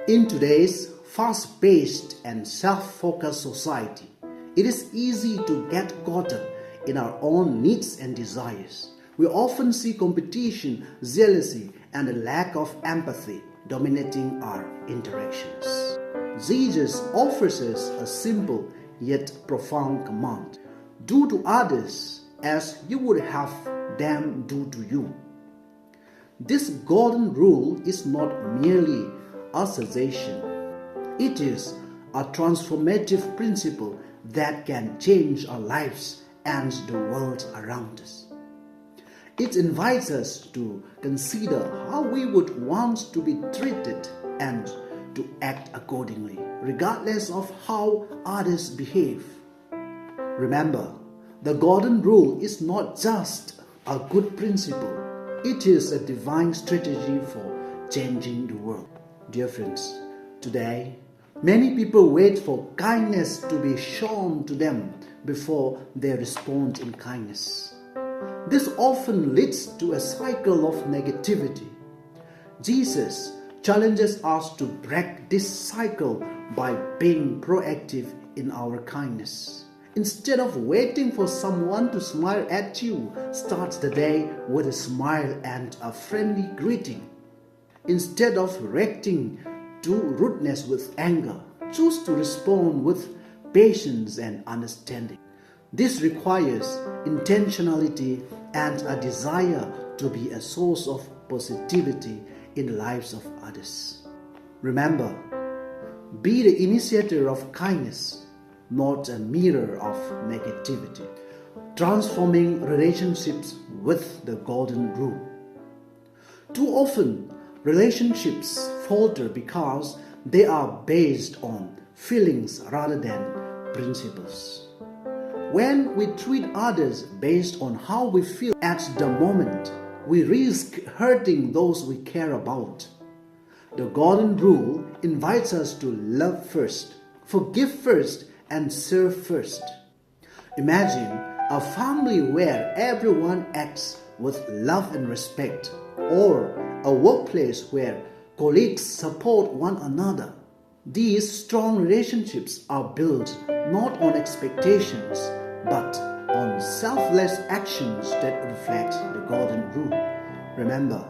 In today's fast-paced and self-focused society, it is easy to get caught up in our own needs and desires. We often see competition, jealousy, and a lack of empathy dominating our interactions. Jesus offers us a simple yet profound command: do to others as you would have them do to you. This golden rule is not merely a suggestion, it is a transformative principle that can change our lives and the world around us. It invites us to consider how we would want to be treated and to act accordingly, regardless of how others behave. Remember, the golden rule is not just a good principle, it is a divine strategy for changing the world. Dear friends, today, many people wait for kindness to be shown to them before they respond in kindness. This often leads to a cycle of negativity. Jesus challenges us to break this cycle by being proactive in our kindness. Instead of waiting for someone to smile at you, start the day with a smile and a friendly greeting. Instead of reacting to rudeness with anger, choose to respond with patience and understanding. This requires intentionality and a desire to be a source of positivity in the lives of others. Remember, be the initiator of kindness, not a mirror of negativity, transforming relationships with the golden rule. Too often, relationships falter because they are based on feelings rather than principles. When we treat others based on how we feel at the moment, we risk hurting those we care about. The golden rule invites us to love first, forgive first, and serve first. Imagine a family where everyone acts with love and respect, or a workplace where colleagues support one another. These strong relationships are built not on expectations, but on selfless actions that reflect the golden rule. Remember,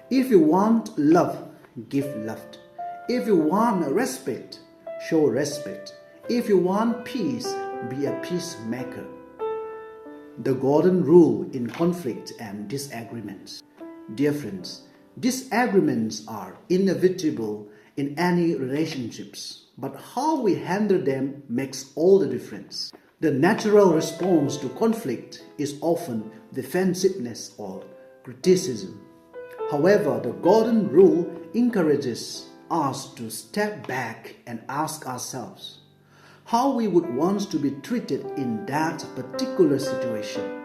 if you want love, give love. If you want respect, show respect. If you want peace, be a peacemaker. The golden rule in conflict and disagreements. Dear friends, disagreements are inevitable in any relationships, but how we handle them makes all the difference. The natural response to conflict is often defensiveness or criticism. However, the golden rule encourages us to step back and ask ourselves how we would want to be treated in that particular situation.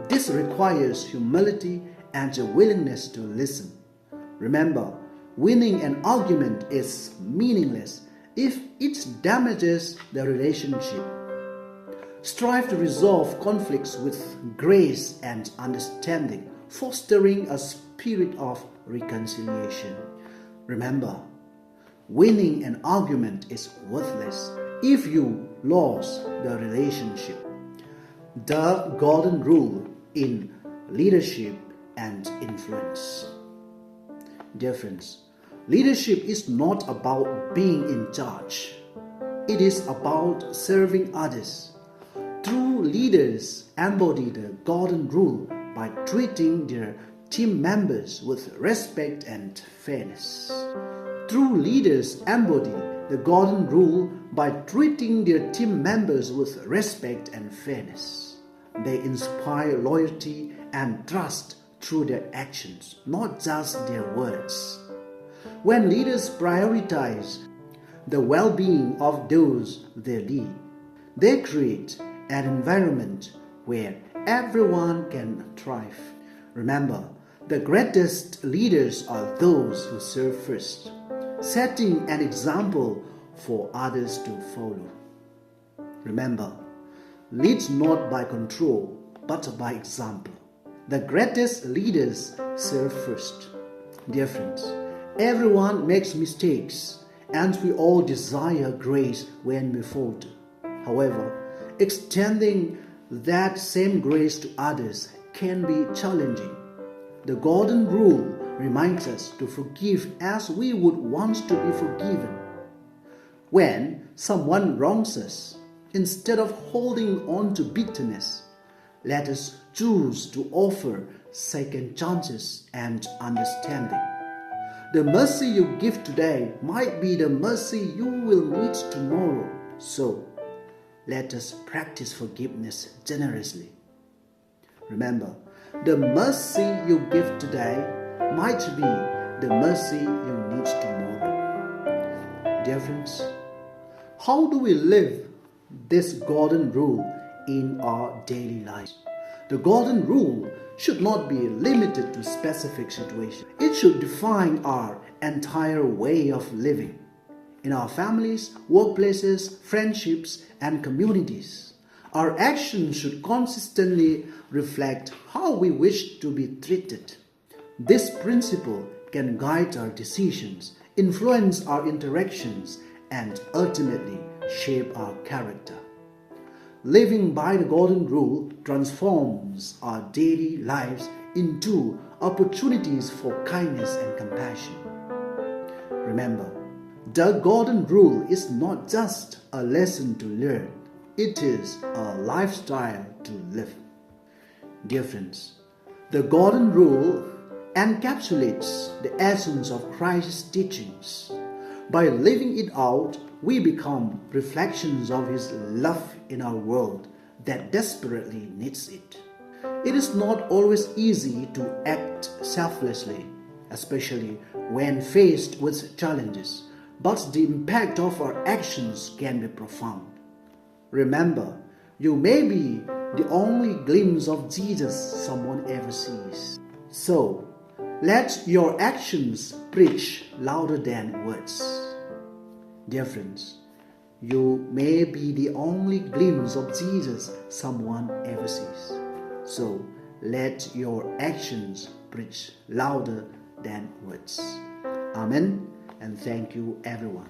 This requires humility and a willingness to listen. Remember, winning an argument is meaningless if it damages the relationship. Strive to resolve conflicts with grace and understanding, fostering a spirit of reconciliation. Remember, winning an argument is worthless if you lose the relationship. The golden rule in leadership and influence. Dear friends, leadership is not about being in charge. It is about serving others. True leaders embody the golden rule by treating their team members with respect and fairness. True leaders embody the golden rule by treating their team members with respect and fairness. They inspire loyalty and trust through their actions, not just their words. When leaders prioritize the well-being of those they lead, they create an environment where everyone can thrive. Remember, the greatest leaders are those who serve first, setting an example for others to follow. Remember, lead not by control, but by example. The greatest leaders serve first. Dear friends, Everyone makes mistakes, and we all desire grace when we falter. However, extending that same grace to others can be challenging. The golden rule reminds us to forgive as we would want to be forgiven. When someone wrongs us, instead of holding on to bitterness, let us choose to offer second chances and understanding. The mercy you give today might be the mercy you will need tomorrow. So, let us practice forgiveness generously. Remember, the mercy you give today might be the mercy you need tomorrow. Dear friends, how do we live this golden rule in our daily lives? The golden rule should not be limited to specific situations. It should define our entire way of living in our families, workplaces, friendships, and communities. Our actions should consistently reflect how we wish to be treated. This principle can guide our decisions, influence our interactions, and ultimately shape our character. Living by the golden rule transforms our daily lives into opportunities for kindness and compassion. Remember, the golden rule is not just a lesson to learn, it is a lifestyle to live. Dear friends, the golden rule encapsulates the essence of Christ's teachings. By living it out, we become reflections of His love in our world that desperately needs it. It is not always easy to act selflessly, especially when faced with challenges, but the impact of our actions can be profound. Remember, you may be the only glimpse of Jesus someone ever sees. So, let your actions preach louder than words. Dear friends, you may be the only glimpse of Jesus someone ever sees. So, let your actions preach louder than words. Amen, and thank you everyone.